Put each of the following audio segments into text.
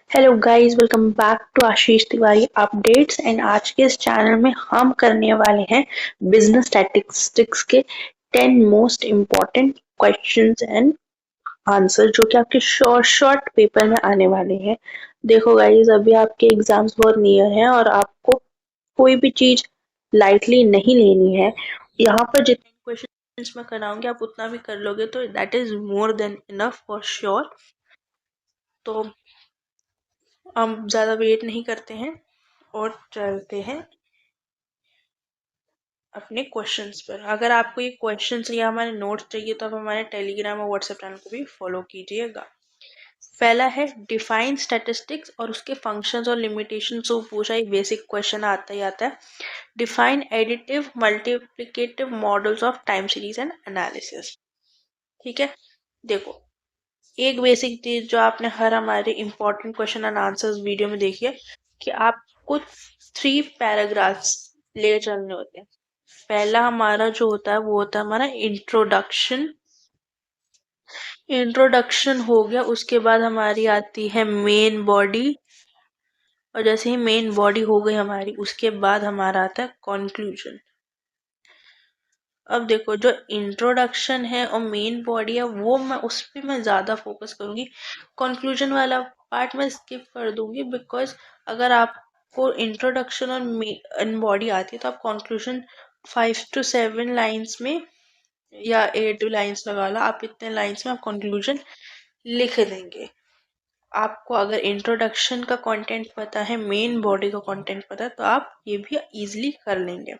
Hello guys, welcome back to Ashish Tiwari updates. And आज के इस चैनल में हम करने वाले हैं बिजनेस स्टैटिस्टिक्स के 10 most important questions and answer जो कि आपके शॉर्ट पेपर में आने वाले हैं। देखो गाइस, अभी आपके एग्जाम्स बहुत नियर हैं और आपको कोई भी चीज लाइटली नहीं लेनी है। यहाँ पर जितने क्वेश्चंस मैं कराऊंगी आप उतना भी कर लोगे तो that is more than enough for sure. तो हम ज़्यादा वेट नहीं करते हैं और चलते हैं अपने क्वेश्चंस पर। अगर आपको ये क्वेश्चंस या हमारे नोट्स चाहिए तो आप हमारे टेलीग्राम और व्हाट्सएप चैनल को भी फॉलो कीजिएगा। पहला है डिफाइन स्टैटिस्टिक्स और उसके फंक्शंस और लिमिटेशंस को पूछा। एक बेसिक क्वेश्चन आता ही आता है। Define additive multiplicative models of time series and analysis. ठीक है, देखो एक बेसिक चीज जो आपने हर हमारे important question and answers video में देखी है कि आपको 3 पैराग्राफ्स ले चलने होते हैं। पहला हमारा जो होता है वो होता है हमारा इंट्रोडक्शन। इंट्रोडक्शन हो गया, उसके बाद हमारी आती है मेन बॉडी, और जैसे ही मेन बॉडी हो गई हमारी उसके बाद हमारा आता है कंक्लूजन। अब देखो जो इंट्रोडक्शन है और मेन बॉडी है वो मैं उस पर मैं ज़्यादा फोकस करूँगी। कंक्लूजन वाला पार्ट मैं स्किप कर दूंगी, बिकॉज अगर आपको इंट्रोडक्शन और मेन बॉडी आती है तो आप कंक्लूजन 5 to 7 लाइन्स में या 8 लाइन्स लगा लो, आप इतने लाइन्स में आप कंक्लूजन लिख देंगे। आपको अगर इंट्रोडक्शन का कंटेंट पता है, मेन बॉडी का कंटेंट पता है, तो आप ये भी इजीली कर लेंगे।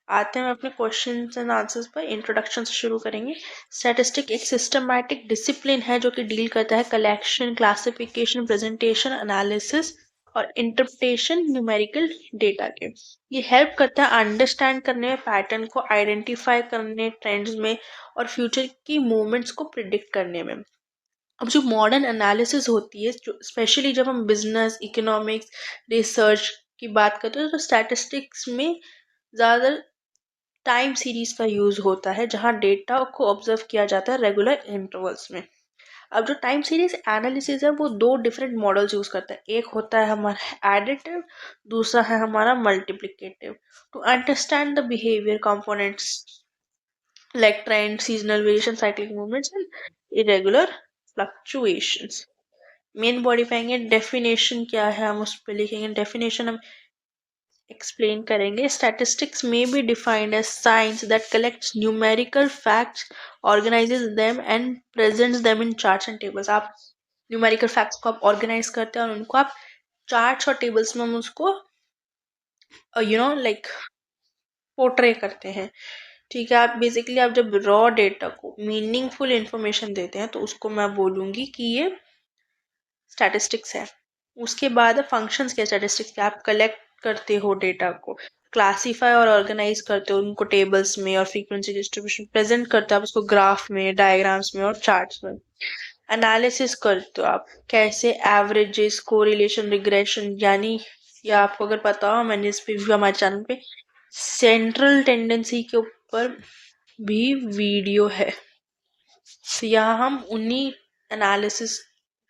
आते हैं अपने क्वेश्चंस एंड आंसर्स पर। इंट्रोडक्शन से शुरू करेंगे। स्टैटिस्टिक एक सिस्टमैटिक डिसिप्लिन है जो कि डील करता है कलेक्शन, क्लासिफिकेशन, प्रेजेंटेशन, एनालिसिस और इंटरप्रिटेशन न्यूमेरिकल डेटा के। ये हेल्प करता है अंडरस्टैंड करने में, पैटर्न को आइडेंटिफाई करने, ट्रेंड्स में और फ्यूचर की मूवमेंट्स को प्रिडिक्ट करने में। अब जो मॉडर्न एनालिसिस होती है, जो स्पेशली जब हम बिजनेस, इकोनॉमिक्स, रिसर्च की बात करते हैं, तो स्टैटिस्टिक्स में ज़्यादा टाइम सीरीज का यूज होता है जहां डेटा को ऑब्जर्व किया जाता है रेगुलर इंटरवल्स में। अब जो टाइम सीरीज एनालिसिस है वो दो डिफरेंट मॉडल्स यूज करता है। एक होता है हमारा एडिटिव, दूसरा है हमारा multiplicative. To understand the behaviour components like trend, seasonal variation, cyclic movements and irregular fluctuations. Main body पाएंगे। डेफिनेशन क्या है हम उस पर लिखेंगे। डेफिनेशन हम एक्सप्लेन करेंगे। स्टैटिस्टिक्स में be defined as science that collects numerical facts, organises them and presents them in charts and tables. आप न्यूमेरिकल फैक्ट्स को आप ऑर्गेनाइज करते हैं और उनको आप चार्ट्स और टेबल्स में हम उसको लाइक पोर्ट्रे करते हैं। ठीक है, आप बेसिकली आप जब रॉ डेटा को मीनिंगफुल इंफॉर्मेशन देते हैं तो उसको मैं बोलूंगी कि ये स्टैटिस्टिक्स है। उसके बाद फंक्शंस के स्टैटिस्टिक्स के, आप कलेक्ट करते हो डेटा को, क्लासीफाई और ऑर्गेनाइज करते हो उनको टेबल्स में और फ्रीक्वेंसी डिस्ट्रीब्यूशन प्रेजेंट करते हो आप उसको ग्राफ में, डायग्राम्स में और चार्ट्स में। एनालिसिस करते हो आप कैसे एवरेजेस, कोरिलेशन, रिग्रेशन, यानी या आपको अगर पता हो मैंने इस पे भी हमारे चैनल पे सेंट्रल टेंडेंसी के ऊपर भी वीडियो है। तो यहाँ हम उन्हीं एनालिसिस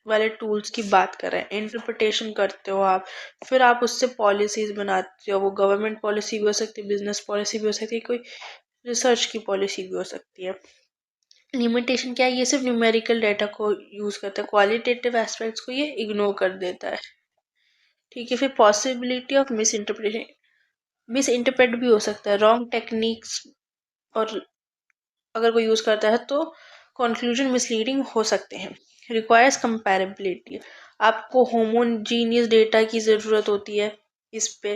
वाले टूल्स की बात कर रहे हैं। इंटरप्रिटेशन करते हो आप, फिर आप उससे पॉलिसीज बनाते हो। वो गवर्नमेंट पॉलिसी भी हो सकती है, बिजनेस पॉलिसी भी हो सकती है, कोई रिसर्च की पॉलिसी भी हो सकती है। लिमिटेशन क्या है, ये सिर्फ न्यूमेरिकल डाटा को यूज करता है, क्वालिटेटिव एस्पेक्ट्स को ये इग्नोर कर देता है। ठीक है, फिर possibility of miss interpretation, miss interpret भी हो सकता है, रॉन्ग टेक्निक्स, और अगर कोई यूज करता है तो कंक्लूजन मिसलीडिंग हो सकते हैं। रिक्वायर्स कंपैरेबिलिटी, आपको होमोजीनियस डेटा की ज़रूरत होती है इस पे,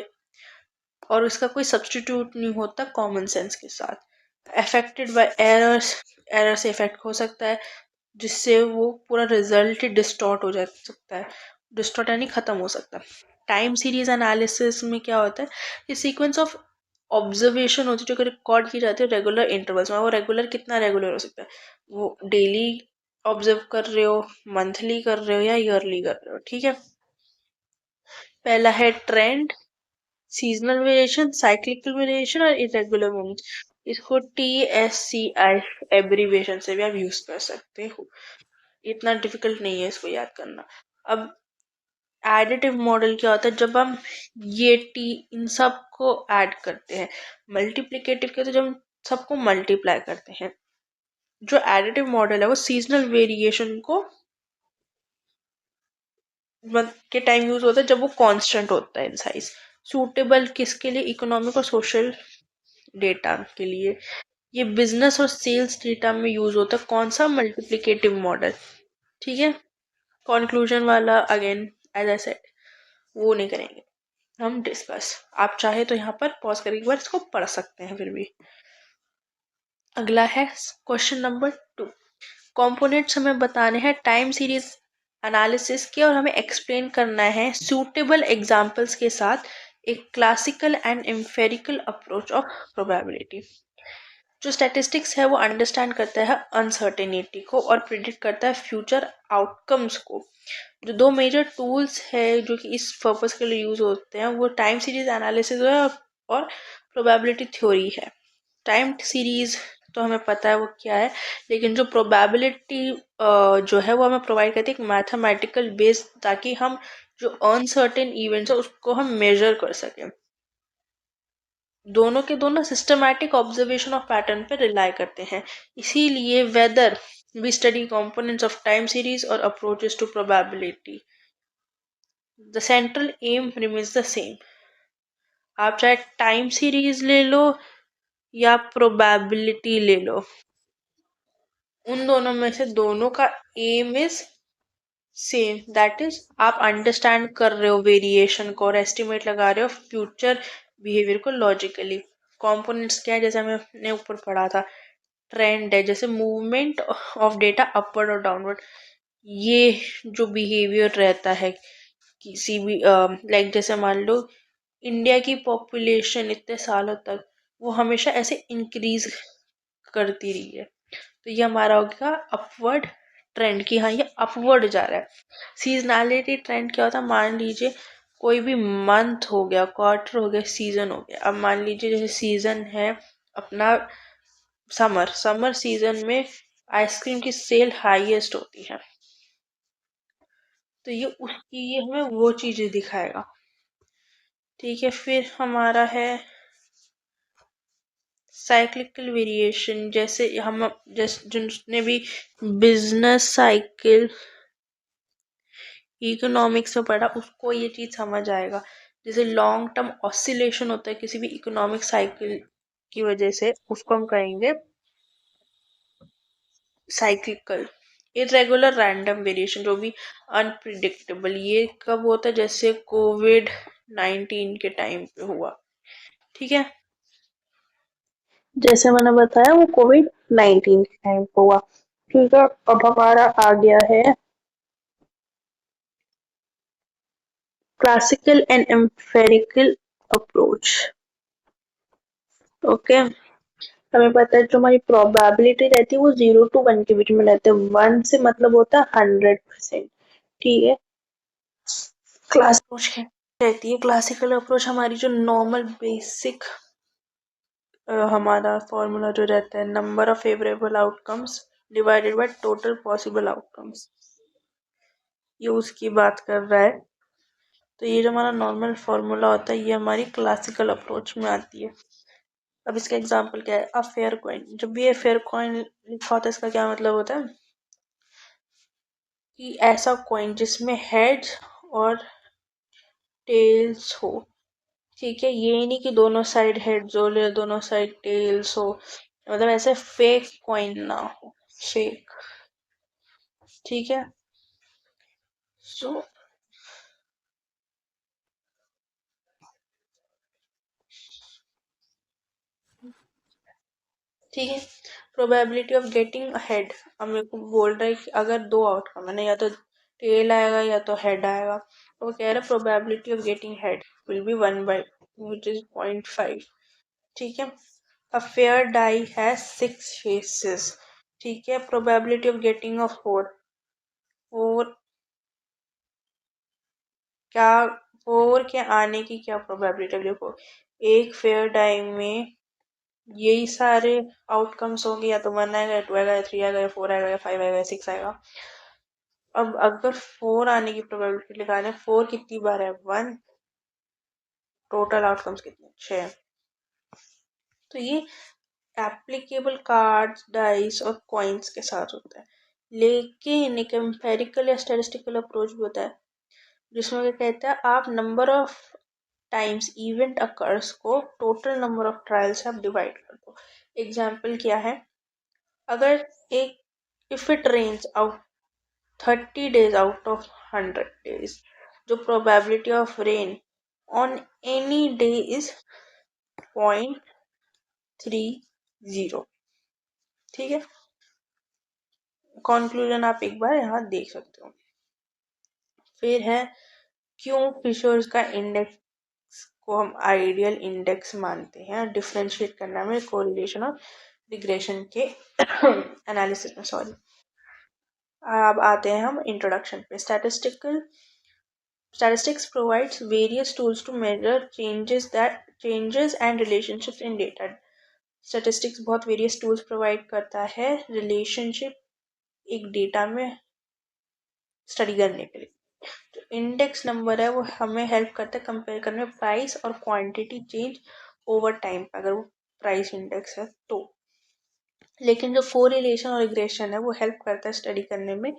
और इसका कोई सब्सटीट्यूट नहीं होता कॉमन सेंस के साथ। अफेक्टेड बाय एरर्स, एरर से इफेक्ट हो सकता है जिससे वो पूरा रिजल्ट ही डिस्टॉर्ट हो जा सकता है। डिस्टॉर्ट यानी खत्म हो सकता है। टाइम सीरीज एनालिसिस में क्या होता है, ये सीक्वेंस ऑफ ऑब्जर्वेशन होती है जो रिकॉर्ड की जाती है रेगुलर इंटरवल्स में। वो रेगुलर कितना रेगुलर हो सकता है, वो डेली ऑब्जर्व कर रहे हो, मंथली कर रहे हो या ईयरली कर रहे हो। ठीक है, पहला है trend, seasonal variation, cyclical variation और इरेगुलर मूवमेंट। इसको TSCI एब्रीविएशन से भी आप यूज कर सकते हो, इतना डिफिकल्ट नहीं है इसको याद करना। अब एडिटिव मॉडल क्या होता है, जब हम ये टी इन सब को ऐड करते हैं। मल्टीप्लिकेटिव क्या होता है, जब हम सबको मल्टीप्लाई करते हैं। जो एडिटिव मॉडल है वो सीजनल वेरिएशन को के टाइम यूज होता है जब वो कांस्टेंट होता है इन साइज। सूटेबल किसके लिए, इकोनॉमिक और सोशल डेटा के लिए। ये बिजनेस और सेल्स डेटा में यूज होता है। कौन सा, मल्टीप्लिकेटिव मॉडल। ठीक है। कंक्लूजन वाला अगेन एज आई सेड वो नहीं करेंगे हम डिस्कस। आप चाहे तो यहाँ पर पॉज करके एक बार इसको पढ़ सकते हैं फिर भी। अगला है क्वेश्चन नंबर 2। कंपोनेंट्स हमें बताने हैं टाइम सीरीज एनालिसिस के, और हमें एक्सप्लेन करना है सूटेबल एग्जांपल्स के साथ एक classical and empirical approach of probability. जो स्टैटिस्टिक्स है वो अंडरस्टैंड करता है अनसर्टेनिटी को और प्रिडिक्ट करता है फ्यूचर आउटकम्स को। जो दो मेजर टूल्स है जो कि इस पर्पस के लिए यूज होते हैं वो टाइम सीरीज एनालिसिस है और प्रोबेबिलिटी थ्योरी है। टाइम सीरीज तो हमें पता है वो क्या है, लेकिन जो प्रोबेबिलिटी जो है वो हमें प्रोवाइड करती है एक मैथमेटिकल बेस, ताकि हम जो अनसर्टेन इवेंट्स है उसको हम मेजर कर सकें। दोनों के दोनों सिस्टमैटिक ऑब्जर्वेशन ऑफ पैटर्न पर रिलाई करते हैं। इसीलिए whether we study components of time series और approaches to probability, the central aim remains the same. आप चाहे टाइम सीरीज ले लो या प्रोबेबिलिटी ले लो, उन दोनों में से दोनों का aim is same, that is आप अंडरस्टैंड कर रहे हो वेरिएशन को और एस्टिमेट लगा रहे हो फ्यूचर बिहेवियर को लॉजिकली। कंपोनेंट्स क्या है, जैसे हमने ऊपर पढ़ा था, ट्रेंड है, जैसे मूवमेंट ऑफ डेटा अपवर्ड और डाउनवर्ड। ये जो बिहेवियर रहता है किसी भी लाइक जैसे मान लो इंडिया की पॉपुलेशन इतने सालों तक वो हमेशा ऐसे इंक्रीज करती रही है, तो ये हमारा हो गया अपवर्ड ट्रेंड की हाँ ये अपवर्ड जा रहा है। सीजनैलिटी ट्रेंड क्या होता है, मान लीजिए कोई भी मंथ हो गया, क्वार्टर हो गया, सीजन हो गया। अब मान लीजिए जैसे सीजन है अपना समर, समर सीजन में आइसक्रीम की सेल हाईएस्ट होती है, तो ये उसकी ये हमें वो चीजें दिखाएगा। ठीक है, फिर हमारा है साइक्लिकल वेरिएशन। जैसे हम जैसे जिसने भी बिजनेस साइकिल इकोनॉमिक्स में पढ़ा उसको ये चीज समझ आएगा। जैसे लॉन्ग टर्म ऑसिलेशन होता है किसी भी इकोनॉमिक साइकिल की वजह से, उसको हम कहेंगे साइक्लिकल। इरेगुलर रैंडम वेरिएशन जो भी अनप्रिडिक्टेबल, ये कब होता है, जैसे कोविड-19 के टाइम पे हुआ। ठीक है, जैसे मैंने बताया वो कोविड-19 के टाइम पे हुआ। ठीक है, अब हमारा आ गया है classical and empirical approach. Okay, हमें पता है जो हमारी प्रोबेबिलिटी रहती है वो 0 to 1 के बीच में रहती है। 1 से मतलब होता है 100%। ठीक है, क्लास अप्रोच रहती है। क्लासिकल अप्रोच हमारी जो नॉर्मल बेसिक हमारा फॉर्मूला जो रहता है, number of favourable outcomes divided by total possible outcomes, ये उसकी बात कर रहा है। तो ये जो हमारा नॉर्मल फॉर्मूला होता है ये हमारी क्लासिकल अप्रोच में आती है। अब इसका एग्जांपल क्या है, अ फेयर कॉइन। जब भी ये फेयर कॉइन लिखा होता है इसका क्या मतलब होता है कि ऐसा कॉइन जिसमें हेड्स और टेल्स हो। ठीक है, ये नहीं कि दोनों साइड हेड्स हो या दोनों साइड टेल्स हो, मतलब ऐसे फेक कॉइन ना हो, फेक। ठीक है, सो ठीक है, प्रोबेबिलिटी ऑफ गेटिंग हेड। अब मेरे को बोल रहा है कि अगर दो आउटकम है ना, या तो टेल आएगा या तो हेड आएगा, तो वो कह रहा है probability of getting head will be 1 which is 0.5। ठीक है, a fair die has 6 faces. ठीक है, probability of getting a four, four क्या, फोर के आने की क्या प्रोबेबिलिटी। देखो एक फेयर डाई में यही सारे आउटकम्स होंगे, या तो 1 आएगा, 2 आएगा, 3 आएगा, 4 आएगा, 5 आएगा, 6 आएगा। अब अगर 4 आने की प्रोबेबिलिटी लगाने, 4 कितनी बार है 1, टोटल आउटकम्स कितने 6। तो ये एप्लीकेबल कार्ड्स, डाइस और कॉइन्स के साथ होता है। लेकिन एक एम्पेरिकल या स्टैटिस्टिकल अप्रोच भी होता है जिसमें क्या कहता है, आप number of times event occurs को टोटल नंबर ऑफ ट्रायल्स से आप डिवाइड कर दो। एग्जाम्पल क्या है, अगर एक if it rains out 30 days out of 100 days, जो probability of rain on any day is 0.30। ठीक है, कंक्लूजन आप एक बार यहाँ देख सकते हो। फिर है क्यों फिशर्स का इंडेक्स को हम आइडियल इंडेक्स मानते हैं, डिफरेंशिएट करना में कोरिलेशन और रिग्रेशन के एनालिसिस में। सॉरी, अब आते हैं हम इंट्रोडक्शन पे। Statistics provides various tools to measure changes and relationships in data. Statistics बहुत various tools provide करता है relationship एक डेटा में स्टडी करने के लिए। जो इंडेक्स नंबर है वो हमें हेल्प करता है कंपेयर करने में प्राइस और क्वांटिटी चेंज ओवर टाइम, अगर वो प्राइस इंडेक्स है तो। लेकिन जो कोरिलेशन और रिग्रेशन है वो हेल्प करता है स्टडी करने में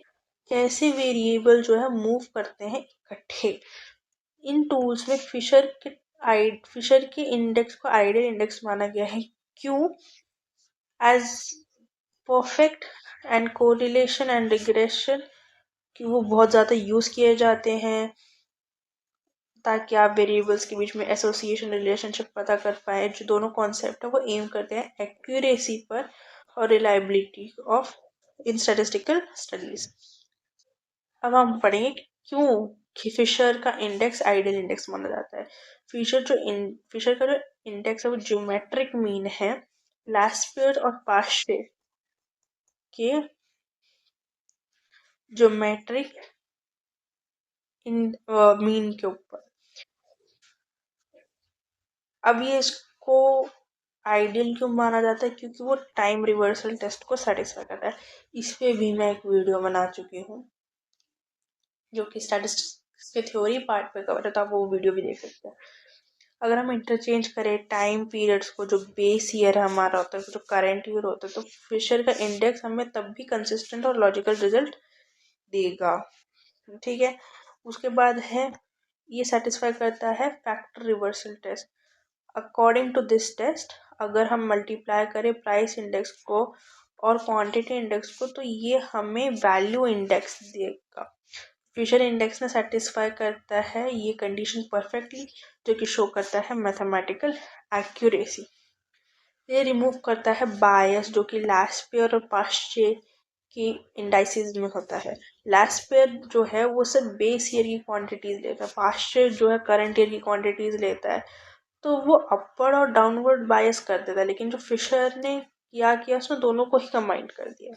कैसे वेरिएबल जो है मूव करते हैं इकट्ठे। इन टूल्स में फिशर के इंडेक्स को आइडियल इंडेक्स माना गया है। क्यों? As perfect and correlation and regression, कि वो बहुत ज़्यादा यूज़ किए जाते हैं ताकि आप वेरिएबल्स के बीच में एसोसिएशन रिलेशनशिप पता कर पाए। जो दोनों कॉन्सेप्ट है वो एम करते हैं एक्यूरेसी पर और reliability of in statistical studies. अब हम पढ़ेंगे क्यों कि फिशर का इंडेक्स आइडियल इंडेक्स माना जाता है। फिशर का जो इंडेक्स है वो ज्योमेट्रिक मीन है लास्पेयर और पास्चे के ज्योमेट्रिक मीन के ऊपर। अब ये इसको आइडियल क्यों माना जाता है, क्योंकि वो टाइम रिवर्सल टेस्ट को सेटिस्फाई करता है। इस पे भी मैं एक वीडियो बना चुकी हूँ जो कि स्टैटिस्टिक्स के थ्योरी पार्ट पे कवर है, तो आप वो वीडियो भी देख सकते हैं। अगर हम इंटरचेंज करें टाइम पीरियड्स को, जो बेस ईयर हमारा होता है, जो करंट ईयर होता है, तो फिशर का इंडेक्स हमें तब भी कंसिस्टेंट और लॉजिकल रिजल्ट देगा। ठीक है, उसके बाद है ये सेटिस्फाई करता है factor reversal test. According to this test अगर हम मल्टीप्लाई करें प्राइस इंडेक्स को और क्वांटिटी इंडेक्स को तो ये हमें वैल्यू इंडेक्स देगा। फिशर इंडेक्स ने सेटिस्फाई करता है ये कंडीशन परफेक्टली, जो कि शो करता है मैथमेटिकल एक्यूरेसी। ये रिमूव करता है बायस जो कि लास्पेयर और पास्चे की इंडाइसिस में होता है। लास्पेयर जो है वो सिर्फ बेस ईयर की क्वांटिटीज लेता है, पास्चे जो है करंट ईयर की क्वांटिटीज लेता है, तो वो अपवर्ड और डाउनवर्ड बायस कर देता है। लेकिन जो फिशर ने किया उसने दोनों को ही कंबाइन कर दिया।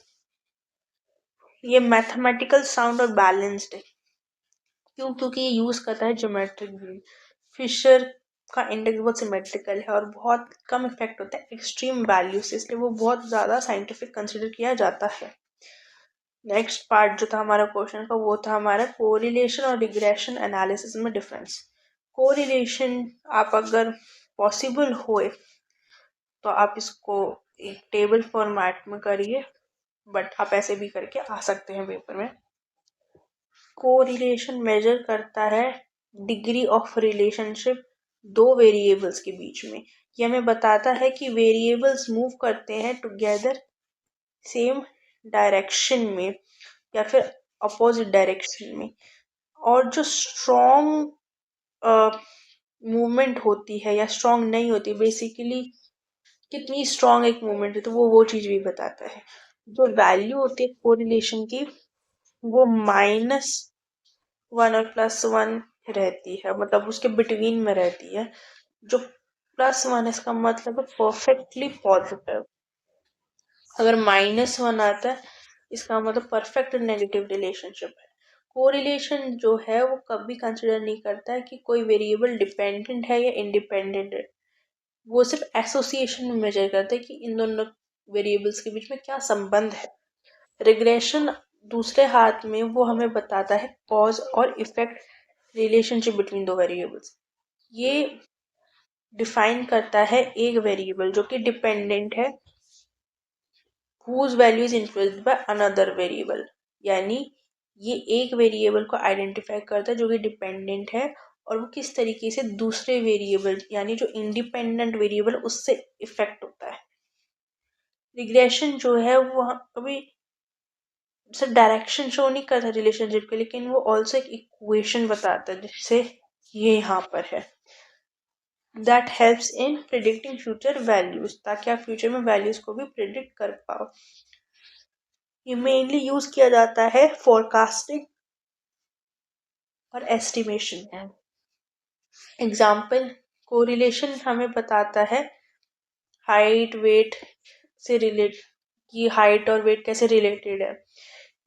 ये मैथमेटिकल साउंड और बैलेंस्ड है। क्यों? क्योंकि ये यूज करता है ज्योमेट्रिक मीन। फिशर का इंडेक्स बहुत सिमेट्रिकल है और बहुत कम इफेक्ट होता है एक्सट्रीम वैल्यू से, इसलिए वो बहुत ज़्यादा साइंटिफिक कंसिडर किया जाता है। नेक्स्ट पार्ट जो था हमारा क्वेश्चन का वो था हमारा कोरिलेशन और रिग्रेशन एनालिसिस में डिफरेंस। कोरिलेशन आप अगर पॉसिबल होए तो आप इसको एक टेबल फॉर्मेट में करिए, बट आप ऐसे भी करके आ सकते हैं पेपर में। कोरिलेशन मेजर करता है डिग्री ऑफ रिलेशनशिप दो वेरिएबल्स के बीच में। ये हमें बताता है कि वेरिएबल्स मूव करते हैं टुगेदर सेम डायरेक्शन में या फिर अपोजिट डायरेक्शन में। और जो स्ट्रॉन्ग मूवमेंट होती है या स्ट्रॉन्ग नहीं होती, बेसिकली कितनी स्ट्रॉन्ग एक मूवमेंट है, तो वो चीज़ भी बताता है। जो वैल्यू होती है कोरिलेशन की वो -1 और +1 रहती है, मतलब उसके बिटवीन में रहती है। जो +1 इसका मतलब है परफेक्टली पॉजिटिव, अगर -1 आता है इसका मतलब परफेक्ट नेगेटिव रिलेशनशिप है। कोरिलेशन जो है वो कभी कंसिडर नहीं करता है कि कोई वेरिएबल डिपेंडेंट है या इंडिपेंडेंट है, वो सिर्फ एसोसिएशन में मेजर करता है कि इन दोनों वेरिएबल्स के बीच में क्या संबंध है। रिग्रेशन दूसरे हाथ में वो हमें बताता है कॉज और इफेक्ट रिलेशनशिप बिटवीन दो वेरिएबल्स। ये डिफाइन करता है एक वेरिएबल जो कि डिपेंडेंट है whose value is influenced by another variable, यानी ये एक वेरिएबल को आइडेंटिफाई करता है जो कि डिपेंडेंट है और वो किस तरीके से दूसरे वेरिएबल यानी जो इंडिपेंडेंट वेरिएबल उससे इफेक्ट होता है। रिग्रेशन जो है वो कभी सिर्फ डायरेक्शन शो नहीं करता रिलेशनशिप के, लेकिन वो ऑल्सो एक इक्वेशन बताता है जिससे ये यहाँ पर है that helps in predicting future values, ताकि आप फ्यूचर में वैल्यूज को भी प्रिडिक्ट कर पाओ। ये मेनली यूज किया जाता है फोरकास्टिंग और एस्टिमेशन। एग्जाम्पल, कोरिलेशन हमें बताता है हाइट वेट से रिलेट की हाइट और वेट कैसे रिलेटेड है,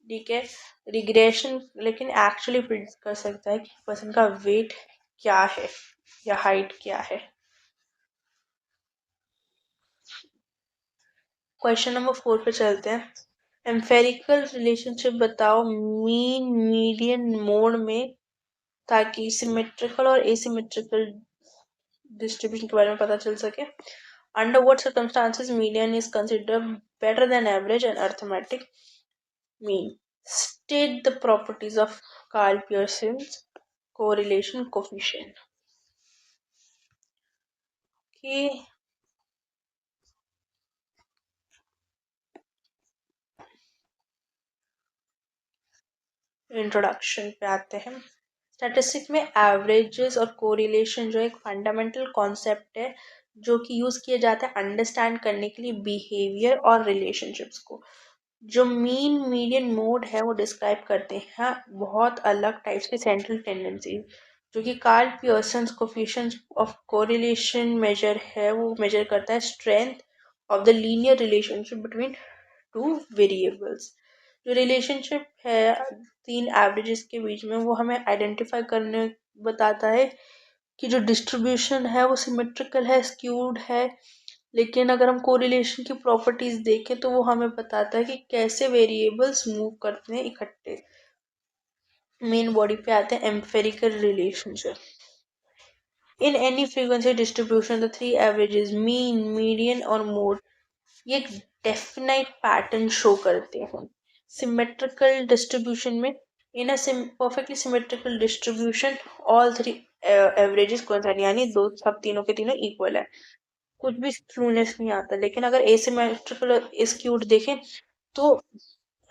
ठीक है। रिग्रेशन लेकिन एक्चुअली प्रिडिक्ट कर सकता है कि पर्सन का वेट क्या है या हाइट क्या है। क्वेश्चन नंबर 4 पे चलते हैं। एम्पेरिकल रिलेशनशिप बताओ मीन मीडियन मोड में, ताकि सिमेट्रिकल और एसिमेट्रिकल डिस्ट्रीब्यूशन के बारे में पता चल सके। Under what circumstances median is considered better than average and arithmetic mean? State the properties of Karl Pearson's correlation coefficient. Okay. Introduction पे आते हैं। स्टैटिस्टिक्स में एवरेजेस और कोरिलेशन जो एक फंडामेंटल कॉन्सेप्ट है जो कि यूज किया जाता है अंडरस्टैंड करने के लिए बिहेवियर और रिलेशनशिप्स को। जो मीन मीडियन मोड है वो डिस्क्राइब करते हैं बहुत अलग टाइप्स के सेंट्रल टेंडेंसी, जो कि Karl Pearson coefficient of correlation measure है। वो मेजर करता है strength of the linear relationship between two variables. जो रिलेशनशिप है तीन एवरेजेस के बीच में वो हमें आइडेंटिफाई करने बताता है कि जो डिस्ट्रीब्यूशन है वो सिमेट्रिकल है स्क्यूड है। लेकिन अगर हम कोरिलेशन की प्रॉपर्टीज देखें तो वो हमें बताता है कि कैसे वेरिएबल्स मूव करते हैं इकट्ठे। मेन बॉडी पे आते हैं empirical relationship. In any frequency distribution the three averages mean median और मोड ये एक डेफिनाइट पैटर्न शो करते हैं। सिमेट्रिकल डिस्ट्रीब्यूशन में in a perfectly symmetrical distribution all three averages coincide, यानी दो सब तीनों के तीनों इक्वल है, कुछ भी स्क्यूनेस नहीं आता। लेकिन अगर एसिमेट्रिकल और स्क्यूड देखें तो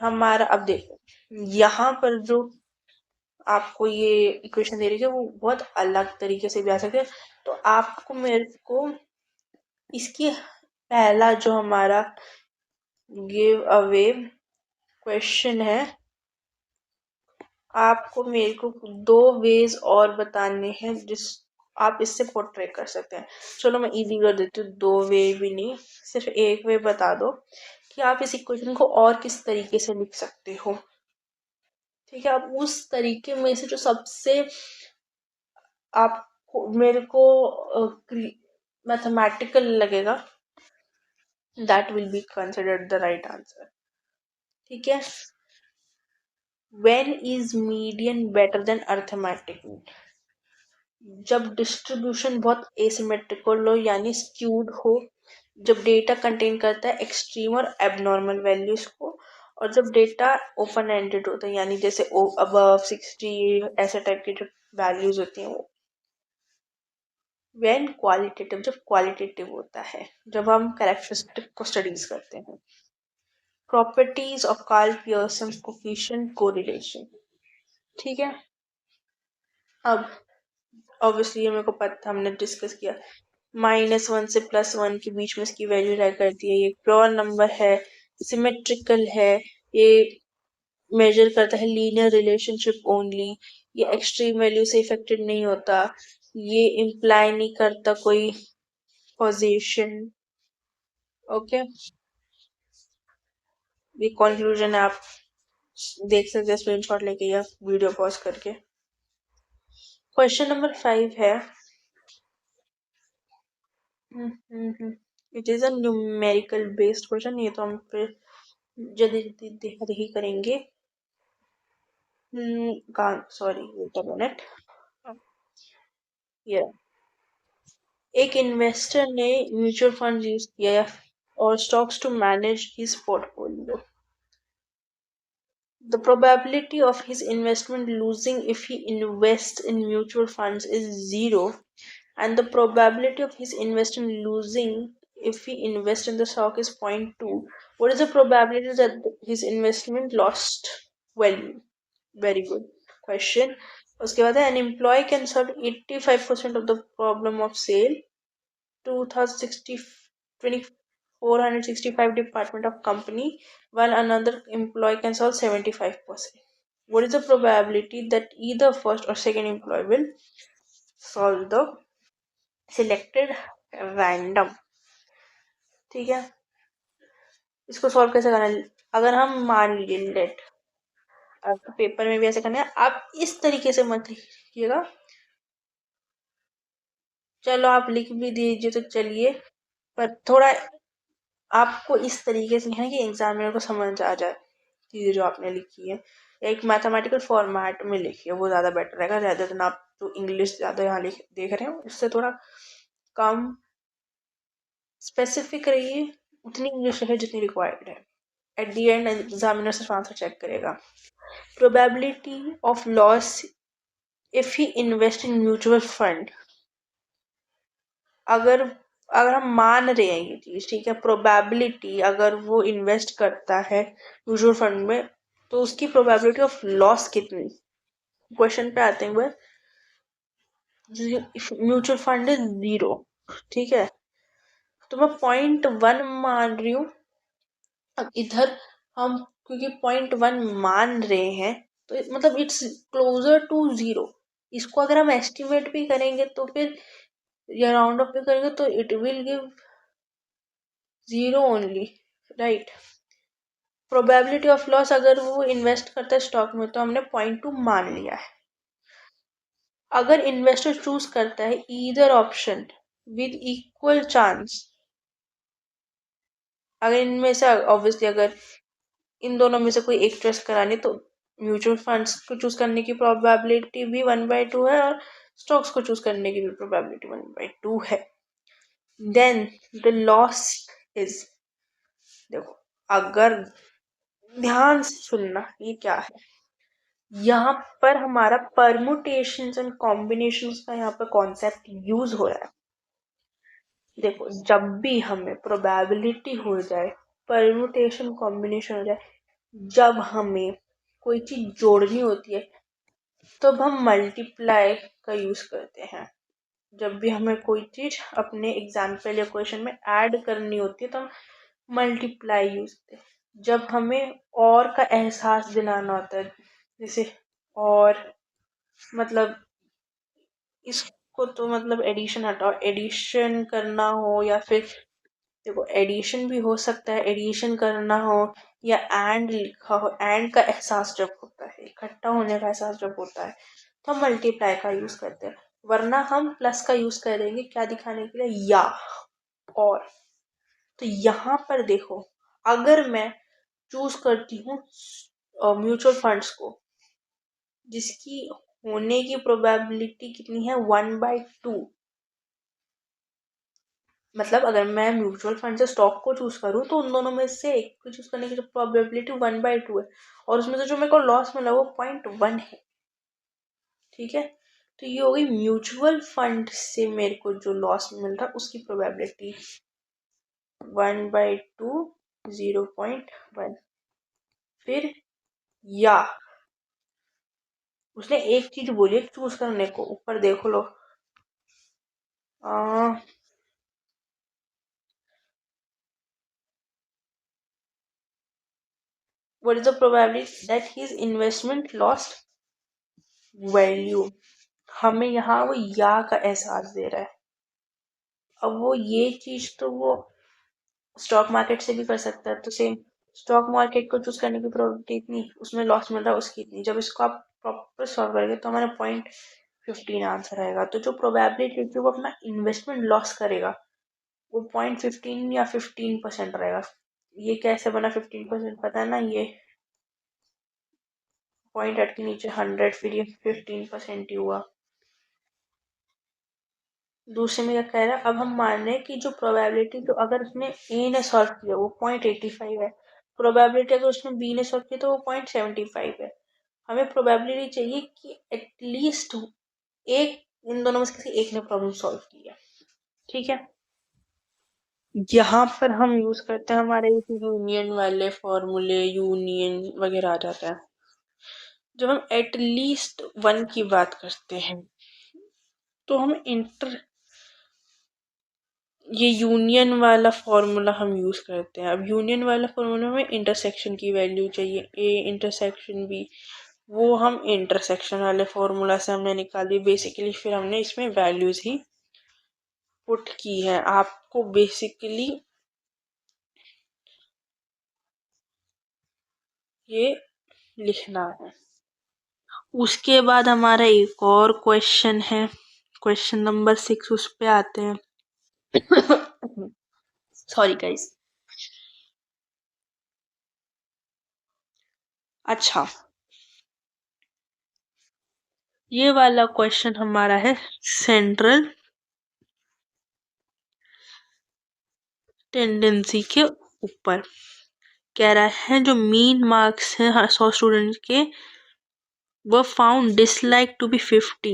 हमारा, अब देखो यहाँ पर जो आपको ये इक्वेशन दे रही है वो बहुत अलग तरीके से भी आ सकते हैं। तो आपको मेरे को इसकी पहला जो हमारा गिव अवे क्वेश्चन है, आपको मेरे को दो वेज और बताने हैं जिस आप इससे पोर्ट्रे कर सकते हैं। चलो मैं इजी कर देती हूँ, दो वे भी नहीं, सिर्फ एक वे बता दो कि आप इस इक्वेशन को और किस तरीके से लिख सकते हो। ठीक है, अब उस तरीके में से जो सबसे आपको मेरे को मैथमेटिकल लगेगा that will be considered the right answer. ठीक है, when is median better than arithmetic? जब डिस्ट्रीब्यूशन बहुत एसिमेट्रिकल हो यानी स्क्यूड हो, जब डेटा कंटेन करता है एक्सट्रीम और एबनॉर्मल वैल्यूज को, और जब डेटा ओपन एंडेड होता है यानी जैसे अबव 60 ऐसे टाइप की जो वैल्यूज होती हैं वो। व्हेन क्वालिटेटिव, जब क्वालिटेटिव होता है, जब हम कैरेक्टरिस्टिक को स्टडीज करते हैं। Properties of Karl Pearson coefficient correlation. ठीक है, अब ऑब्वियसली मेरे को पता, हमने डिस्कस किया -1 से +1 के बीच में इसकी वैल्यू रह करती है। ये प्योर नंबर है, सिमेट्रिकल है, ये मेजर करता है लीनियर रिलेशनशिप ओनली, ये एक्सट्रीम वैल्यू से इफेक्टेड नहीं होता, ये इम्प्लाई नहीं करता कोई पोजीशन। ओके, ये कंक्लूजन आप देख सकते हैं स्क्रीनशॉट लेके या वीडियो पॉज करके। क्वेश्चन नंबर 5 है, it is a numerical based question. ये तो हम फिर जल्दी देखा देखी करेंगे। Sorry, wait a minute. ये एक इन्वेस्टर ने म्यूचुअल फंड यूज किया और stocks to manage his portfolio. The probability of his investment losing if he invests in mutual funds is zero, and the probability of his investment losing if he invests in the stock is 0.2. What is the probability that his investment lost value? Very good question. उसके बाद है, an employee can solve 85% of the problem of sale. 2060 2465 department of company, while another employee can solve 75%. What is the probability that either first or second employee will solve the selected random? ठीक है, इसको solve कैसे करना है? अगर हम मान लीजिए लेट, आपको पेपर में भी ऐसे करना है, आप इस तरीके से मत लिखिएगा। चलो आप लिख भी दीजिए तो चलिए, पर थोड़ा आपको इस तरीके से लिखना है कि एग्जामिनर को समझ आ जाए चीज़ें जो आपने लिखी है। एक मैथमेटिकल फॉर्मेट में लिखिए, वो ज़्यादा बेटर रहेगा रेदर देन आप जो इंग्लिश ज़्यादा यहाँ लिख देख रहे हो, इससे थोड़ा कम स्पेसिफिक रहिए, उतनी इंग्लिश रहे जितनी रिक्वायर्ड है। एट दी एंड एग्जामिनर से आंसर चेक करेगा। Probability of loss if he invest in mutual fund. अगर अगर हम मान रहे हैं ये चीज, ठीक है, प्रोबेबिलिटी अगर वो इन्वेस्ट करता है म्यूचुअल फंड में तो उसकी प्रोबेबिलिटी ऑफ लॉस कितनी। क्वेश्चन पे आते हैं, म्यूचुअल फंड इज 0, ठीक है, तो मैं 0.1 मान रही हूँ। अब इधर हम क्योंकि 0.1 मान रहे हैं तो मतलब इट्स क्लोजर टू 0। इसको अगर हम एस्टिमेट भी करेंगे तो फिर या राउंड अप भी करेंगे तो it will give 0 only, right. Probability of loss अगर वो इन्वेस्ट करता है स्टॉक में तो हमने 0.2 मान लिया है। अगर इन्वेस्टर चूज करता है either option with equal chance, अगर इनमें से ऑब्वियसली अगर इन दोनों में से कोई एक चॉइस करानी तो म्यूचुअल फंड्स को चूज करने की प्रोबेबिलिटी भी 1/2 है और स्टॉक्स को चूज करने की भी प्रोबेबिलिटी 1/2 है। देन द लॉस इज, देखो अगर ध्यान से सुनना ये क्या है, यहाँ पर हमारा परमुटेशंस एंड कॉम्बिनेशंस का यहाँ पर कॉन्सेप्ट यूज हो रहा है। देखो जब भी हमें प्रोबेबिलिटी हो जाए, परमुटेशन कॉम्बिनेशन हो जाए, जब हमें कोई चीज जोड़नी होती है तब हम मल्टीप्लाई का यूज करते हैं। जब भी हमें कोई चीज अपने एग्जाम्पल या क्वेश्चन में ऐड करनी होती है तो हम मल्टीप्लाई यूज करते हैं। जब हमें और का एहसास दिलाना होता है, जैसे और मतलब इसको तो मतलब एडिशन हटाओ, एडिशन करना हो या फिर देखो एडिशन भी हो सकता है, एडिशन करना हो या एंड लिखा हो, एंड का एहसास जब होता है, इकट्ठा होने का एहसास जब होता है तो हम मल्टीप्लाई का यूज करते हैं, वरना हम प्लस का यूज करेंगे क्या दिखाने के लिए, या और। तो यहाँ पर देखो अगर मैं चूज करती हूँ म्यूचुअल फंड्स को जिसकी होने की प्रोबेबिलिटी कितनी है 1/2, मतलब अगर मैं म्यूचुअल फंड से स्टॉक को चूज करूँ तो उन दोनों में से एक को चूज करने की जो प्रोबेबिलिटी 1/2 है और उसमें से जो मेरे को लॉस मिला वो 0.1 है, ठीक है। तो ये हो गई म्यूचुअल फंड से मेरे को जो लॉस मिल रहा उसकी प्रोबेबिलिटी 1/2 0.1। फिर या उसने एक चीज बोली है चूज करने को, ऊपर देखो लो what is the probability that his investment lost value। हमें यहाँ वो या का एहसास दे रहा है। अब वो ये चीज तो वो स्टॉक मार्केट से भी कर सकता है, तो सेम स्टॉक मार्केट को चूज करने की प्रोबेबिलिटी इतनी, उसमें लॉस मिल रहा है उसकी इतनी। जब इसको आप प्रॉपर सॉल्व करेंगे तो हमारा 0.15 आंसर आएगा। तो जो प्रोबेबिलिटी जो वो अपना इन्वेस्टमेंट लॉस करेगा वो 0.15 या 15% रहेगा। ये कैसे बना 15%, पता है ना, ये पॉइंट एट के नीचे 100, फिर ये 15% ही हुआ। दूसरे में क्या कह रहा है, अब हम मान रहे हैं कि जो प्रोबेबिलिटी, जो अगर उसने ए ने सॉल्व किया वो 0.85 है, प्रोबेबिलिटी अगर उसने बी ने सॉल्व किया तो वो 0.75 है। हमें प्रोबेबिलिटी चाहिए कि एटलीस्ट एक, इन दोनों में से किसी एक ने प्रॉब्लम सॉल्व किया। ठीक है, यहाँ पर हम यूज करते हैं हमारे यूनियन वाले फॉर्मूले, यूनियन वगैरह आ जाता है। जब हम एटलीस्ट वन की बात करते हैं तो हम ये यूनियन वाला फॉर्मूला हम यूज करते हैं। अब यूनियन वाला फॉर्मूला में इंटरसेक्शन की वैल्यू चाहिए, ए इंटरसेक्शन बी, वो हम इंटरसेक्शन वाले फॉर्मूला से हमने निकाली बेसिकली, फिर हमने इसमें वैल्यूज ही पुट की है। आपको बेसिकली ये लिखना है। उसके बाद हमारा एक और क्वेश्चन है, क्वेश्चन नंबर 6, उस पे आते हैं। Sorry guys. अच्छा, ये वाला क्वेश्चन हमारा है सेंट्रल टेंडेंसी के ऊपर। कह रहा है जो मीन मार्क्स है 100 स्टूडेंट के were found disliked to be 50.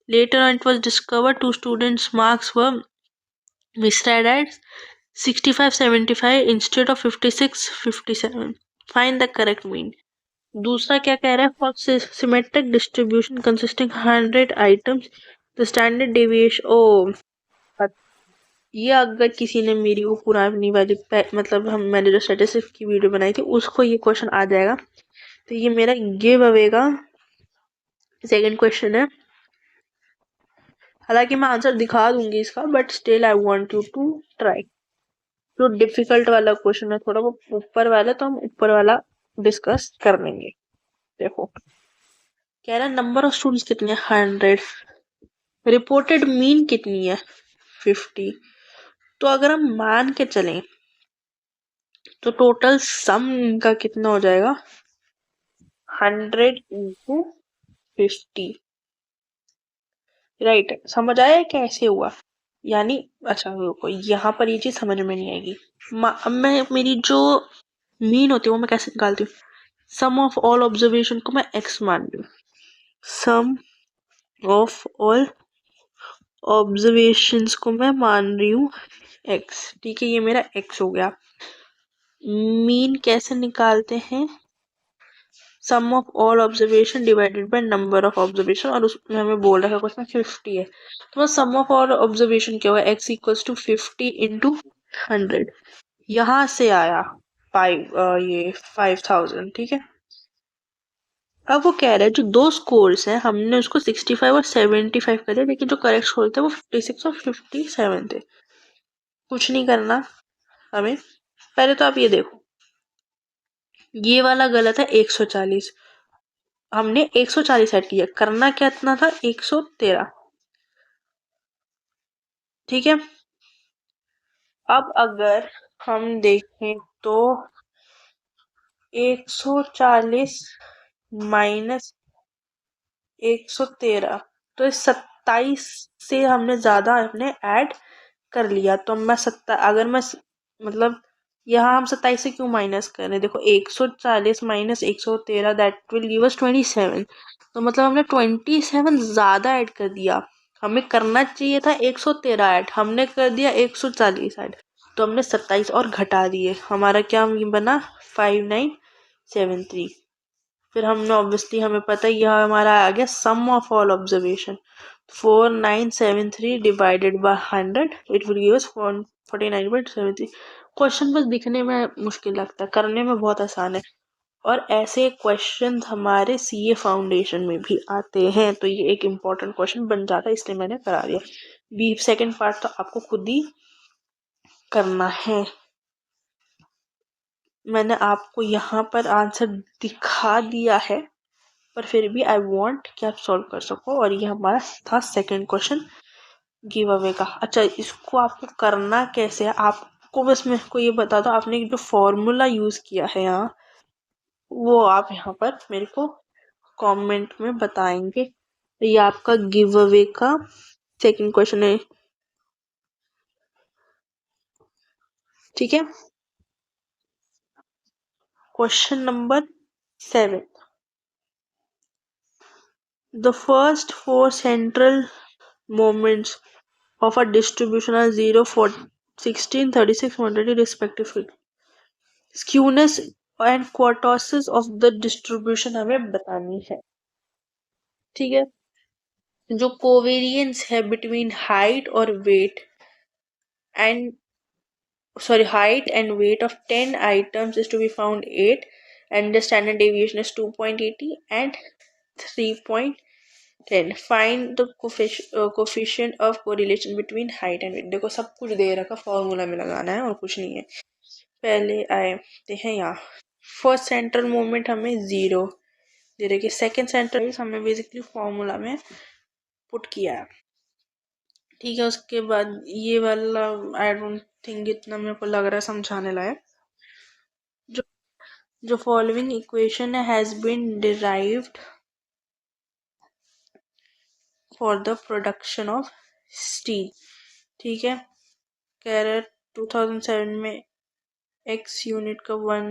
Later on it was discovered 2 students marks were misread as 65-75 instead of 56-57. Find the correct mean. दूसरा क्या कह रहा है, for symmetric distribution consisting 100 items the standard deviation। ओ, ये अगर किसी ने मेरी वो पुरानी वाली मतलब मैंने जो स्टैटिस्टिक्स की वीडियो बनाई थी उसको ये क्वेश्चन आ जाएगा। तो ये मेरा गिव अवे का सेकंड क्वेश्चन है। हालांकि मैं आंसर दिखा दूंगी इसका, but still I want you to try. जो डिफिकल्ट वाला क्वेश्चन है थोड़ा वो ऊपर वाला, तो हम ऊपर वाला डिस्कस कर लेंगे। देखो, कह रहा नंबर ऑफ स्टूडेंट्स कितने, 100, रिपोर्टेड मीन कितनी है, 50। तो अगर हम मान के चलें तो टोटल सम का कितना हो जाएगा, 100 इंटू 50। राइट, समझ आया कैसे हुआ? यानी अच्छा रुको, यहाँ पर ये चीज समझ में नहीं आएगी। अब मैं मेरी जो मीन होती है वो मैं कैसे निकालती हूँ, सम ऑफ ऑल ऑब्जर्वेशन को मैं एक्स मान रही हूँ, सम ऑफ ऑल ऑब्जर्वेशंस को मैं मान रही हूँ एक्स। ठीक है, ये मेरा एक्स हो गया। मीन कैसे निकालते हैं, sum of all observation divided by number of observation, और उसमें हमें बोल रखा है क्वेश्चन 50 है, तो सम ऑफ ऑल ऑब्जर्वेशन क्या हुआ, एक्स इक्वल्स टू 50 इंटू 100। यहाँ से आया 5000। ठीक है, अब वो कह रहा है जो दो स्कोर्स हैं हमने उसको 65 और 75 कर दिया, लेकिन जो करेक्ट स्कोर थे वो 56 और 57 थे। कुछ नहीं करना हमें, पहले तो आप ये देखो, ये वाला गलत है 140, हमने 140 ऐड किया, करना क्या इतना था 113। ठीक है, अब अगर हम देखें तो 140 माइनस 113, तो 27 से हमने ज्यादा हमने ऐड कर लिया। तो मैं अगर मैं मतलब यहाँ हम 27 से क्यों माइनस कर रहे हैं, देखो 140 माइनस 113 दैट विल गिव अस 27। तो मतलब हमने 27 ज्यादा ऐड कर दिया, हमें करना चाहिए था 113 ऐड, हमने कर दिया 140 ऐड, तो हमने 27 और घटा दिए, हमारा क्या बना 5973। फिर हमने ऑब्वियसली हमें पता है यह हमारा आ गया sum of all observation, 4973 divided by 100 it will give us 49.73। Question बस दिखने में मुश्किल लगता है, करने में बहुत आसान है, और ऐसे क्वेश्चन हमारे सीए फाउंडेशन में भी आते हैं, तो ये एक इम्पोर्टेंट क्वेश्चन बन जाता है, इसलिए मैंने करा दिया। बी सेकंड पार्ट तो आपको खुद ही करना है। मैंने आपको यहाँ पर आंसर दिखा दिया है, पर फिर भी आई वांट कि आप सॉल्व कर सको, और ये हमारा था सेकंड क्वेश्चन गिव अवे का। अच्छा, इसको आपको करना कैसे है, आपको बस मेरे को ये बता दो, आपने जो फॉर्मूला यूज किया है यहाँ, वो आप यहाँ पर मेरे को कमेंट में बताएंगे। ये आपका गिव अवे का सेकंड क्वेश्चन है, ठीक है। Question number 7, the first 4 central moments of a distribution are 0, 4, 16, 36, 120 respectively. Skewness and quartoses of the distribution हमें बतानी है, ठीक है। जो कोवेरियंस है बिटवीन हाइट और weight and height and weight of 10 items is to be found 8, and the standard deviation is 2.80 and 3.10. Find the coefficient of correlation between height and weight. देखो सब कुछ दे रखा, फॉर्मूला में लगाना है और कुछ नहीं है। पहले आते हैं यहाँ, फर्स्ट सेंट्रल मोमेंट हमें 0 दे रखी, सेकेंड सेंट्रल हमें बेसिकली फॉर्मूला में पुट किया है, ठीक है। उसके बाद ये वाला आई डोंट थिंक इतना मेरे को लग रहा है समझाने लायक। जो following equation has been derived for the production of steel, ठीक है। कह रहे 2007 में एक्स यूनिट का 1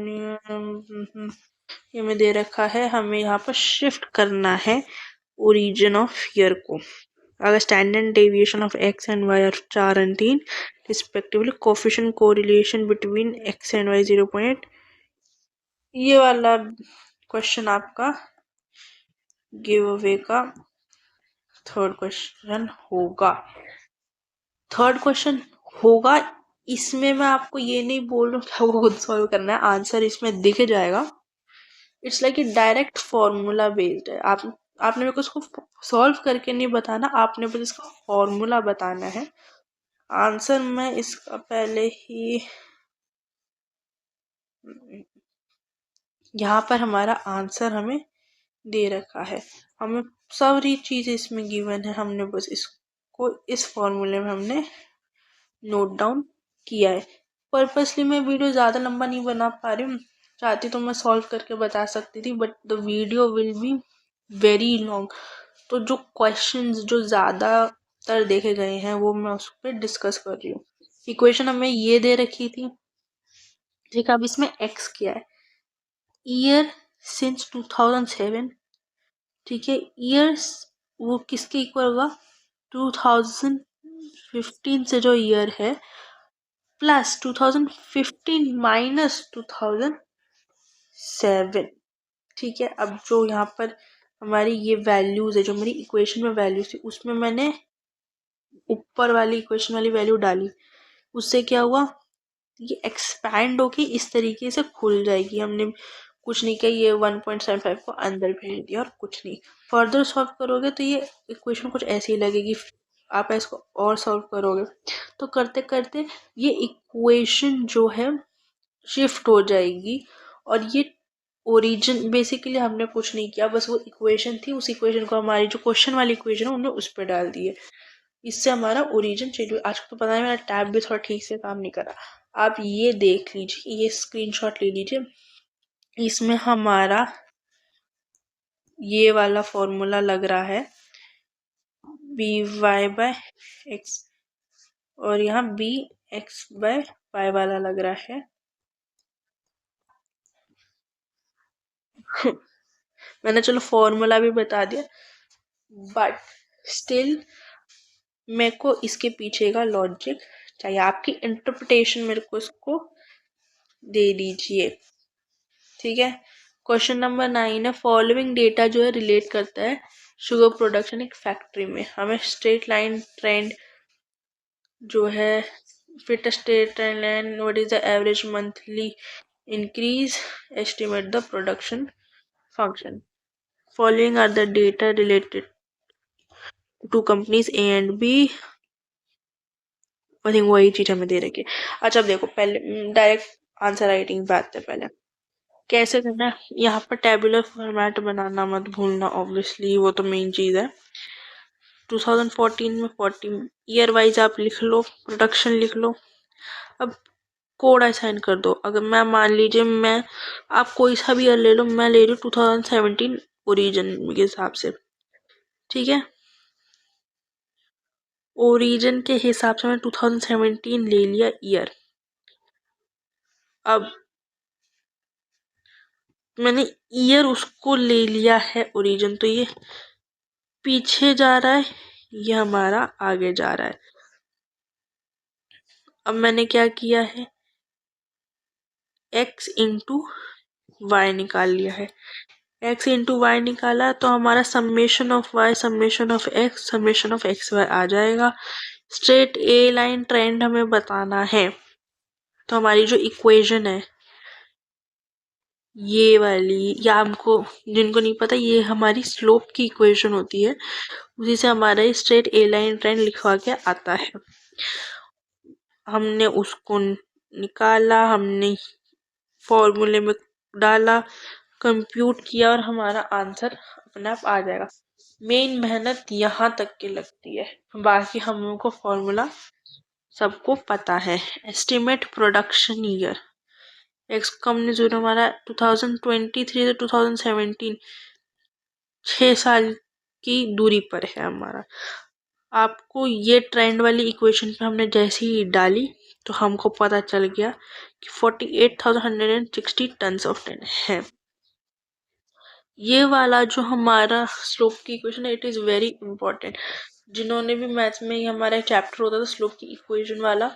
ये में दे रखा है, हमें यहाँ पर शिफ्ट करना है ओरिजिन ऑफ ईयर को। अगर standard deviation of X and Y are 4 और 3 respectively, coefficient correlation between X and Y 0.8। ये वाला क्वेश्चन आपका गिव अवे का थर्ड क्वेश्चन होगा। इसमें मैं आपको ये नहीं बोल रहा हूँ कि आपको खुद सॉल्व करना है, आंसर इसमें दिख जाएगा। It's like a direct formula based है। आपने मेरे को इसको सॉल्व करके नहीं बताना, आपने बस इसका फॉर्मूला बताना है। आंसर मैं इसका पहले ही यहाँ पर हमारा आंसर हमें दे रखा है, हमें सारी चीज़ें इसमें गिवन है, हमने बस इसको इस फॉर्मूले में हमने नोट डाउन किया है। पर्पसली मैं वीडियो ज़्यादा लंबा नहीं बना पा रही हूँ, चाहती तो मैं सॉल्व करके बता सकती थी, but the video will be very long. तो जो क्वेश्चंस जो ज़्यादातर देखे गए हैं वो मैं उस पर डिस्कस कर रही हूँ। इक्वेशन हमें ये दे रखी थी, ठीक है। अब इसमें एक्स क्या है, ईयर सिंस 2007, ठीक है। ईयर्स वो किसके इक्वल होगा, 2015 से जो ईयर है प्लस 2015 माइनस 2007, ठीक है। अब जो यहाँ पर हमारी ये वैल्यूज है, जो मेरी इक्वेशन में वैल्यूज थी, उसमें मैंने ऊपर वाली इक्वेशन वाली वैल्यू डाली, उससे क्या हुआ, ये एक्सपैंड होके इस तरीके से खुल जाएगी। हमने कुछ नहीं किया, ये 1.75 को अंदर भेज दिया और कुछ नहीं। फर्दर सॉल्व करोगे तो ये इक्वेशन कुछ ऐसी लगेगी, आप इसको और सॉल्व करोगे तो करते करते ये इक्वेशन जो है शिफ्ट हो जाएगी, और ये ओरिजिन बेसिकली हमने कुछ नहीं किया, बस वो इक्वेशन थी, उस इक्वेशन को हमारी जो क्वेश्चन वाली इक्वेशन है उन्हें उस पर डाल दिए, इससे हमारा ओरिजिन चेंज हुआ। आज तो पता नहीं मेरा टैब भी थोड़ा ठीक से काम नहीं कर रहा। आप ये देख लीजिए, ये स्क्रीनशॉट ले लीजिए, इसमें हमारा ये वाला फॉर्मूला लग रहा है बी वाई बाय एक्स, और यहाँ बी एक्स बाय वाई वाला लग रहा है। मैंने चलो फॉर्मूला भी बता दिया, बट स्टिल मेरे को इसके पीछे का लॉजिक चाहिए, आपकी इंटरप्रिटेशन मेरे को इसको दे दीजिए, ठीक है। क्वेश्चन नंबर 9 है, फॉलोइंग डेटा जो है रिलेट करता है शुगर प्रोडक्शन एक फैक्ट्री में। हमें स्ट्रेट लाइन ट्रेंड जो है, fit straight line, what is the average monthly increase, estimate the production function. Following are the data related to companies A and B. I think वही चीज हमें दे रखी है। अच्छा अब देखो, पहले डायरेक्ट आंसर राइटिंग बात है, पहले कैसे करना है। यहाँ पर टेबुलर फॉर्मेट बनाना मत भूलना, ऑब्वियसली वो तो मेन चीज है। 2014 में 40 ईयर वाइज आप लिख लो, प्रोडक्शन लिख लो। अब कोड असाइन कर दो। अगर मैं मान लीजिए, मैं आप कोई सा भी ईयर ले लो, मैं ले रही हूँ 2017 ओरिजिन के हिसाब से। ठीक है, ओरिजिन के हिसाब से मैंने 2017 ले लिया ईयर। अब मैंने ईयर उसको ले लिया है ओरिजिन, तो ये पीछे जा रहा है, ये हमारा आगे जा रहा है। अब मैंने क्या किया है, x इंटू वाई निकाल लिया है। x इंटू वाई निकाला तो हमारा summation of y summation of x summation of x y आ जाएगा। स्ट्रेट ए लाइन ट्रेंड हमें बताना है, तो हमारी जो इक्वेशन है ये वाली, या हमको जिनको नहीं पता, ये हमारी स्लोप की इक्वेशन होती है, उसी से हमारा स्ट्रेट ए लाइन ट्रेंड लिखवा के आता है। हमने उसको निकाला, हमने फॉर्मूले में डाला, कंप्यूट किया और हमारा आंसर अपने आप आ जाएगा। मेन मेहनत यहाँ तक की लगती है, बाकी हम लोगों को फॉर्मूला सबको पता है। Estimate production year, x company जो हमारा 2023 से 2017 6 साल की दूरी पर है हमारा। आपको ये ट्रेंड वाली इक्वेशन पे हमने जैसे ही डाली तो हमको पता चल गया कि 48,160 टन ऑफ टिन है। ये वाला जो हमारा स्लोप की इक्वेशन है, इट इज़ वेरी इंपॉर्टेंट। जिन्होंने भी मैथ्स में हमारा चैप्टर होता था स्लोप की इक्वेशन वाला,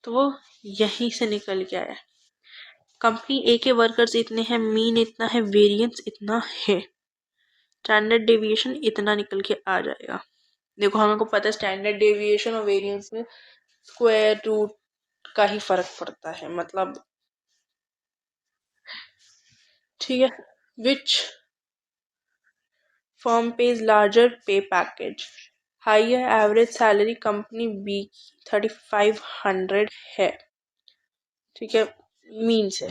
तो वो यहीं से निकल के आया। कंपनी ए के वर्कर्स इतने हैं, मीन इतना है, वेरिएंस इतना है, स्टैंडर्ड डेविएशन इतना निकल के आ जाएगा। देखो हमें को पता है स्टैंडर्ड डेविएशन और वेरिएंस में स्क्वायर रूट का ही फर्क पड़ता है, मतलब ठीक है। Which firm pays larger pay package, higher average salary company B 3500 है, ठीक है, मीन से।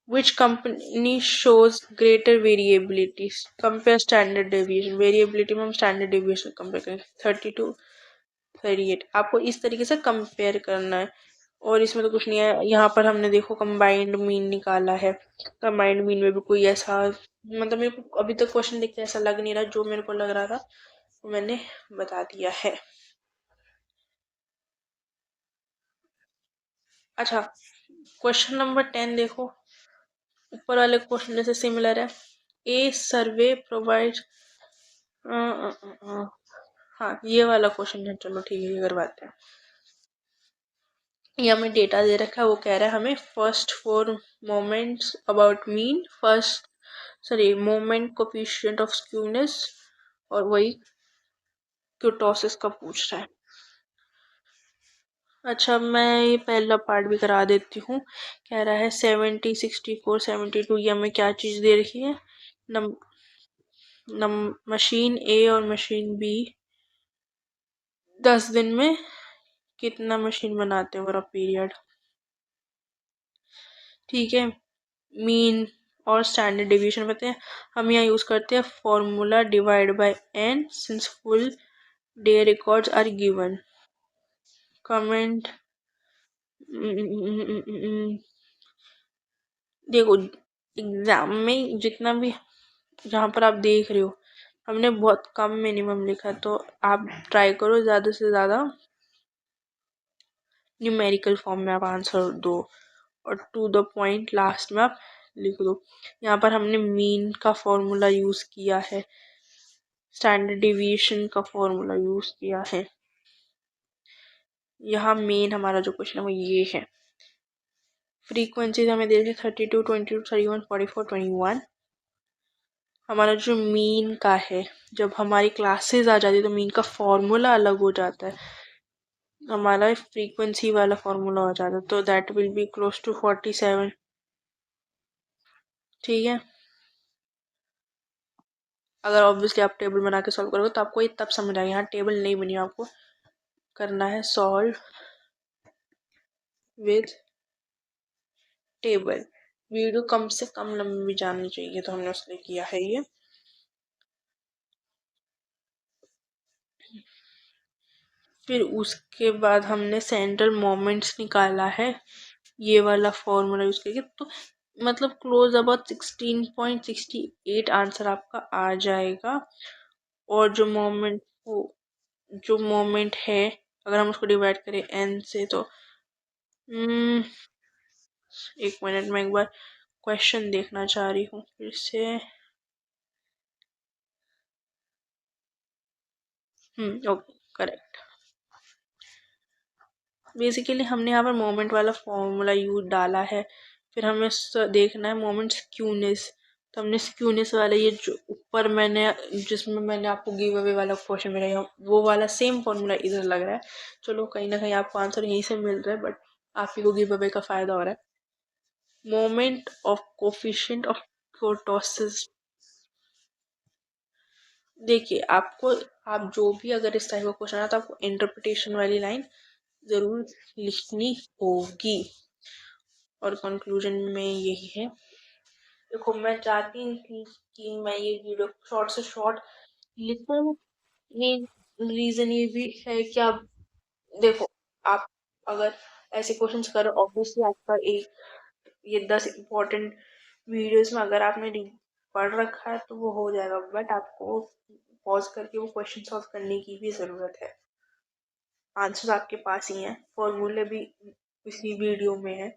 Which company shows greater variability, compare standard deviation, variability में हम स्टैंडर्ड डेविएशन कंपेयर करेंगे 32 38, आपको इस तरीके से कंपेयर करना है। और इसमें तो कुछ नहीं है, यहाँ पर हमने देखो कंबाइंड मीन निकाला है। कंबाइंड मीन में भी कोई ऐसा, मतलब मेरे को अभी तक क्वेश्चन देख के ऐसा लग नहीं रहा, जो मेरे को लग रहा था वो मैंने बता दिया है। अच्छा, क्वेश्चन नंबर 10 देखो, ऊपर वाले क्वेश्चन जैसे सिमिलर है। ए सर्वे प्रोवाइड, हाँ ये वाला क्वेश्चन है, चलो ठीक है ये करवाते हैं। ये हमें डेटा दे रखा है, वो कह रहा है हमें first 4 moments about mean, first sorry moment coefficient of skewness, और वही क्यूटोसिस का पूछ रहा है। अच्छा मैं ये पहला पार्ट भी करा देती हूँ। कह रहा है 70 64 72, ये हमें क्या चीज़ दे रखी है, मशीन ए और मशीन बी 10 दिन में कितना मशीन बनाते हैं ओवर अ पीरियड, ठीक है। मीन और स्टैंडर्ड डेविएशन बताते हैं, हम यहाँ यूज़ करते हैं formula divide by n since full day records are given. Comment, देखो एग्जाम में जितना भी जहाँ पर आप देख रहे हो हमने बहुत कम मिनिमम लिखा, तो आप ट्राई करो ज़्यादा से ज़्यादा न्यूमेरिकल फॉर्म में आप आंसर दो, और टू द पॉइंट लास्ट में आप लिख दो। यहाँ पर हमने मीन का फॉर्मूला यूज़ किया है, स्टैंडर्ड डेविएशन का फॉर्मूला यूज़ किया है। यहाँ मेन हमारा जो क्वेश्चन है वो ये है। फ्रीक्वेंसीज हमें दे रही है 32 22 31 44 21। हमारा जो मीन का है, जब हमारी क्लासेस आ जाती है तो मीन का फॉर्मूला अलग हो जाता है, हमारा फ्रीक्वेंसी वाला फॉर्मूला हो जाता है, तो that will be close to 47, ठीक है। अगर ऑब्वियसली आप टेबल बना के सॉल्व करोगे तो आपको ये तब समझ आएगा, यहाँ टेबल नहीं बनी, आपको करना है सॉल्व विद टेबल। वीडियो कम से कम लंबी जानी चाहिए, तो हमने उसने किया है ये। फिर उसके बाद हमने सेंट्रल मोमेंट्स निकाला है, ये वाला फॉर्मूला यूज करके। तो मतलब क्लोज अबाउट 16.68 आंसर आपका आ जाएगा। और जो मोमेंट है, अगर हम उसको डिवाइड करें n से, तो एक मिनट में एक बार क्वेश्चन देखना चाह रही हूँ फिर से। Okay, correct. बेसिकली हमने यहाँ पर मोमेंट वाला फॉर्मूला यूज डाला है। फिर हमें देखना है मोमेंट स्क्यूनेस। तो हमने स्क्यूनेस वाला, ये जो ऊपर जिसमें मैंने आपको गिव अवे वाला क्वेश्चन मिला, वो वाला सेम फॉर्मूला इधर लग रहा है। चलो, कहीं ना कहीं आपको आंसर यहीं से मिल रहा है, बट आप ही को गिव अवे का फायदा हो रहा है। Moment of coefficient of kurtosis. देखिए, आप जो भी अगर इस टाइप का क्वेश्चन है तो आपको इंटरप्रिटेशन वाली लाइन जरूर लिखनी होगी। और कंक्लूजन में यही है। देखो, मैं चाहती थी कि मैं ये वीडियो शॉर्ट से शॉर्ट लिखूं। ये रीजन ये भी है कि आप देखो, आप अगर ऐसे क्वेश्चंस करो, ऑब्वियसली आपका ये 10 इम्पोर्टेंट वीडियोस में अगर आपने पढ़ रखा है तो वो हो जाएगा, बट आपको पॉज करके वो क्वेश्चन सॉल्व करने की भी ज़रूरत है। आंसर आपके पास ही हैं, फॉर्मूले भी इसी वीडियो में है।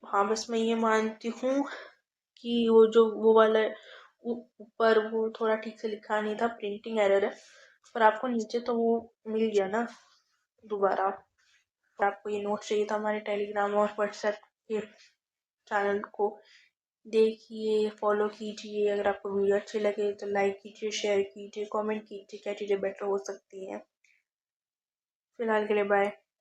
हाँ, बस मैं ये मानती हूँ कि वो वाला ऊपर वो थोड़ा ठीक से लिखा नहीं था, प्रिंटिंग एरर है। पर आपको नीचे तो वो मिल गया ना दोबारा। और आपको ये नोट चाहिए था, हमारे टेलीग्राम और व्हाट्सएप के चैनल को देखिए, फॉलो कीजिए। अगर आपको वीडियो अच्छी लगे तो लाइक कीजिए, शेयर कीजिए, कमेंट कीजिए क्या चीज़ें बेटर हो सकती हैं। फिलहाल के लिए बाय।